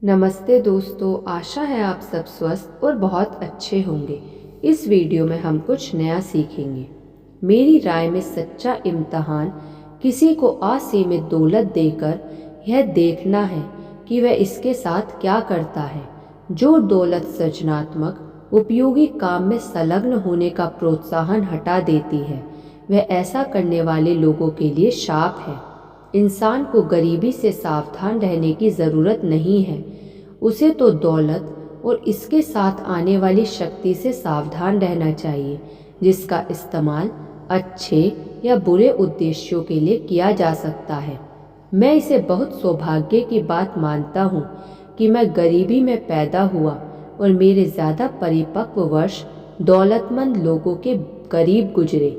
नमस्ते दोस्तों, आशा है आप सब स्वस्थ और बहुत अच्छे होंगे। इस वीडियो में हम कुछ नया सीखेंगे। मेरी राय में सच्चा इम्तहान किसी को असीमित दौलत देकर यह देखना है कि वह इसके साथ क्या करता है। जो दौलत सृजनात्मक उपयोगी काम में संलग्न होने का प्रोत्साहन हटा देती है, वह ऐसा करने वाले लोगों के लिए शाप है। इंसान को गरीबी से सावधान रहने की ज़रूरत नहीं है, उसे तो दौलत और इसके साथ आने वाली शक्ति से सावधान रहना चाहिए, जिसका इस्तेमाल अच्छे या बुरे उद्देश्यों के लिए किया जा सकता है। मैं इसे बहुत सौभाग्य की बात मानता हूँ कि मैं गरीबी में पैदा हुआ और मेरे ज़्यादा परिपक्व वर्ष दौलतमंद लोगों के करीब गुजरे।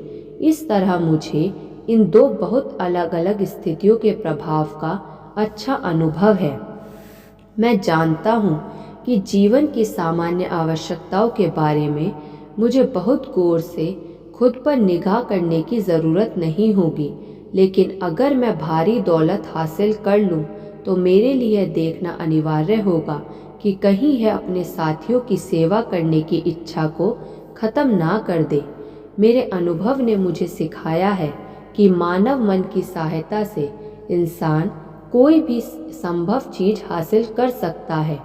इस तरह मुझे इन दो बहुत अलग अलग स्थितियों के प्रभाव का अच्छा अनुभव है। मैं जानता हूँ कि जीवन की सामान्य आवश्यकताओं के बारे में मुझे बहुत गौर से खुद पर निगाह करने की ज़रूरत नहीं होगी, लेकिन अगर मैं भारी दौलत हासिल कर लूँ तो मेरे लिए देखना अनिवार्य होगा कि कहीं यह अपने साथियों की सेवा करने की इच्छा को ख़त्म ना कर दे। मेरे अनुभव ने मुझे सिखाया है कि मानव मन की सहायता से इंसान कोई भी संभव चीज हासिल कर सकता है।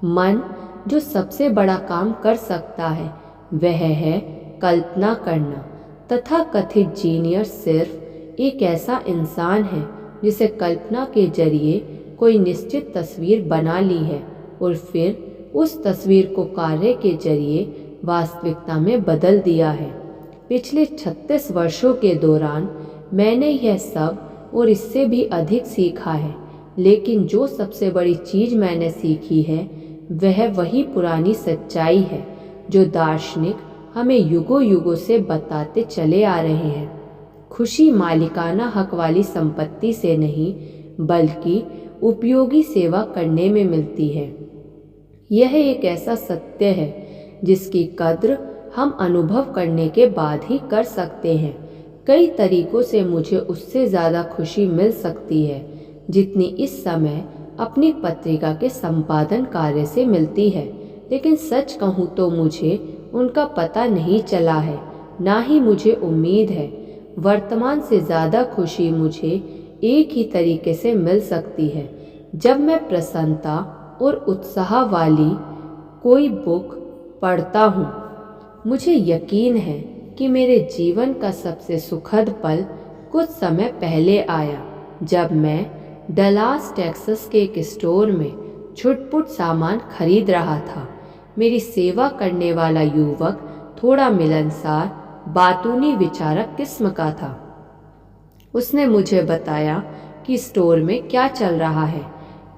मन जो सबसे बड़ा काम कर सकता है वह है कल्पना करना। तथाकथित जीनियस सिर्फ एक ऐसा इंसान है जिसे कल्पना के जरिए कोई निश्चित तस्वीर बना ली है और फिर उस तस्वीर को कार्य के जरिए वास्तविकता में बदल दिया है। पिछले 36 वर्षों के दौरान मैंने यह सब और इससे भी अधिक सीखा है, लेकिन जो सबसे बड़ी चीज़ मैंने सीखी है वह वही पुरानी सच्चाई है जो दार्शनिक हमें युगों युगों से बताते चले आ रहे हैं। खुशी मालिकाना हक वाली संपत्ति से नहीं, बल्कि उपयोगी सेवा करने में मिलती है। यह एक ऐसा सत्य है जिसकी कद्र हम अनुभव करने के बाद ही कर सकते हैं। कई तरीकों से मुझे उससे ज़्यादा खुशी मिल सकती है जितनी इस समय अपनी पत्रिका के संपादन कार्य से मिलती है, लेकिन सच कहूँ तो मुझे उनका पता नहीं चला है, ना ही मुझे उम्मीद है। वर्तमान से ज़्यादा खुशी मुझे एक ही तरीके से मिल सकती है जब मैं प्रसन्नता और उत्साह वाली कोई बुक पढ़ता हूँ। मुझे यकीन है कि मेरे जीवन का सबसे सुखद पल कुछ समय पहले आया जब मैं डलास टेक्सास के एक स्टोर में छुटपुट सामान खरीद रहा था। मेरी सेवा करने वाला युवक थोड़ा मिलनसार, बातूनी विचारक किस्म का था। उसने मुझे बताया कि स्टोर में क्या चल रहा है,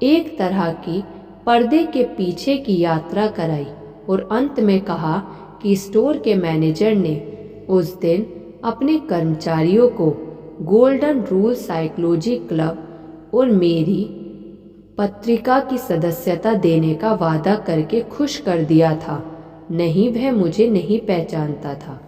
एक तरह की पर्दे के पीछे की यात्रा कराई और अंत में कहा कि स्टोर के मैनेजर ने उस दिन अपने कर्मचारियों को गोल्डन रूल साइकोलॉजी क्लब और मेरी पत्रिका की सदस्यता देने का वादा करके खुश कर दिया था। नहीं, वह मुझे नहीं पहचानता था।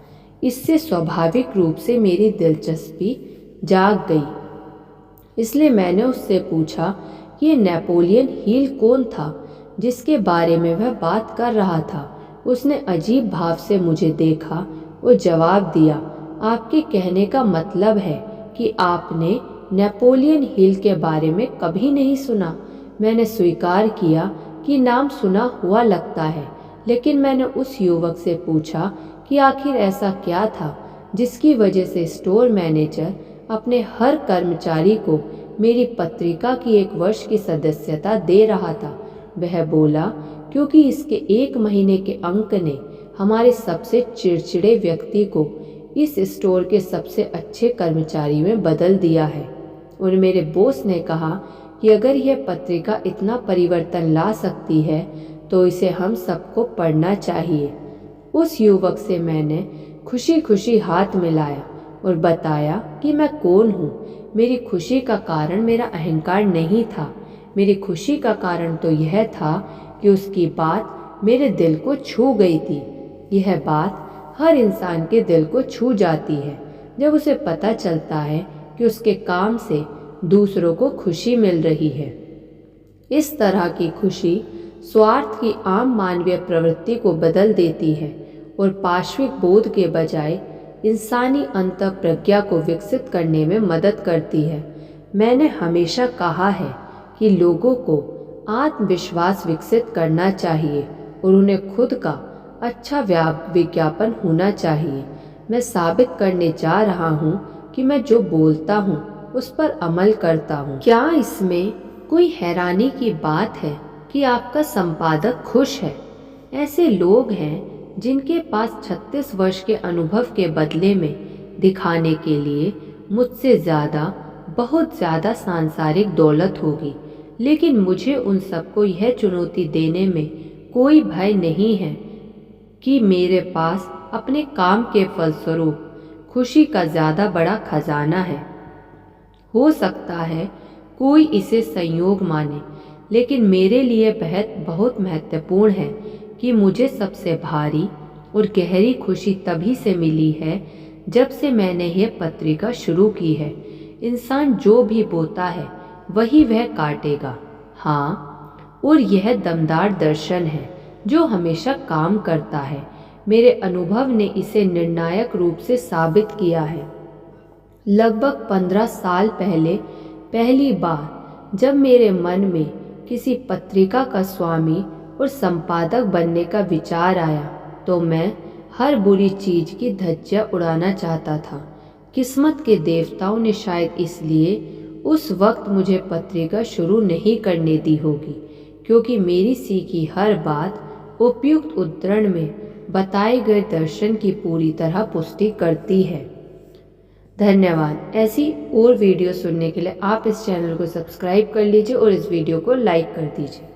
इससे स्वाभाविक रूप से मेरी दिलचस्पी जाग गई। इसलिए मैंने उससे पूछा कि ये नेपोलियन हिल कौन था जिसके बारे में वह बात कर रहा था। उसने अजीब भाव से मुझे देखा और जवाब दिया, आपके कहने का मतलब है कि आपने नेपोलियन हिल के बारे में कभी नहीं सुना। मैंने स्वीकार किया कि नाम सुना हुआ लगता है, लेकिन मैंने उस युवक से पूछा कि आखिर ऐसा क्या था जिसकी वजह से स्टोर मैनेजर अपने हर कर्मचारी को मेरी पत्रिका की 1 वर्ष की सदस्यता दे रहा था। वह बोला, क्योंकि इसके 1 महीने के अंक ने हमारे सबसे चिड़चिड़े व्यक्ति को इस स्टोर के सबसे अच्छे कर्मचारी में बदल दिया है। और मेरे बॉस ने कहा कि अगर यह पत्रिका इतना परिवर्तन ला सकती है तो इसे हम सबको पढ़ना चाहिए। उस युवक से मैंने खुशी खुशी हाथ मिलाया और बताया कि मैं कौन हूँ। मेरी खुशी का कारण मेरा अहंकार नहीं था। मेरी खुशी का कारण तो यह था कि उसकी बात मेरे दिल को छू गई थी। यह बात हर इंसान के दिल को छू जाती है जब उसे पता चलता है कि उसके काम से दूसरों को खुशी मिल रही है। इस तरह की खुशी स्वार्थ की आम मानवीय प्रवृत्ति को बदल देती है और पाश्विक बोध के बजाय इंसानी अंतःप्रज्ञा को विकसित करने में मदद करती है। मैंने हमेशा कहा है कि लोगों को आत्मविश्वास विकसित करना चाहिए और उन्हें खुद का अच्छा विज्ञापन होना चाहिए। मैं साबित करने जा रहा हूँ कि मैं जो बोलता हूँ उस पर अमल करता हूँ। क्या इसमें कोई हैरानी की बात है कि आपका संपादक खुश है? ऐसे लोग हैं जिनके पास 36 वर्ष के अनुभव के बदले में दिखाने के लिए मुझसे बहुत ज़्यादा सांसारिक दौलत होगी, लेकिन मुझे उन सबको यह चुनौती देने में कोई भय नहीं है कि मेरे पास अपने काम के फलस्वरूप खुशी का ज़्यादा बड़ा खजाना है। हो सकता है कोई इसे संयोग माने, लेकिन मेरे लिए बहुत महत्वपूर्ण है कि मुझे सबसे भारी और गहरी खुशी तभी से मिली है जब से मैंने यह पत्रिका शुरू की है। इंसान जो भी बोता है वही वह काटेगा। हाँ, और यह दमदार दर्शन है जो हमेशा काम करता है। मेरे अनुभव ने इसे निर्णायक रूप से साबित किया है। लगभग 15 साल पहले पहली बार जब मेरे मन में किसी पत्रिका का स्वामी और संपादक बनने का विचार आया तो मैं हर बुरी चीज की धज्जियां उड़ाना चाहता था। किस्मत के देवताओं ने शायद इसलिए उस वक्त मुझे पत्रिका शुरू नहीं करने दी होगी, क्योंकि मेरी सीखी हर बात उपयुक्त उद्धरण में बताए गए दर्शन की पूरी तरह पुष्टि करती है। धन्यवाद। ऐसी और वीडियो सुनने के लिए आप इस चैनल को सब्सक्राइब कर लीजिए और इस वीडियो को लाइक कर दीजिए।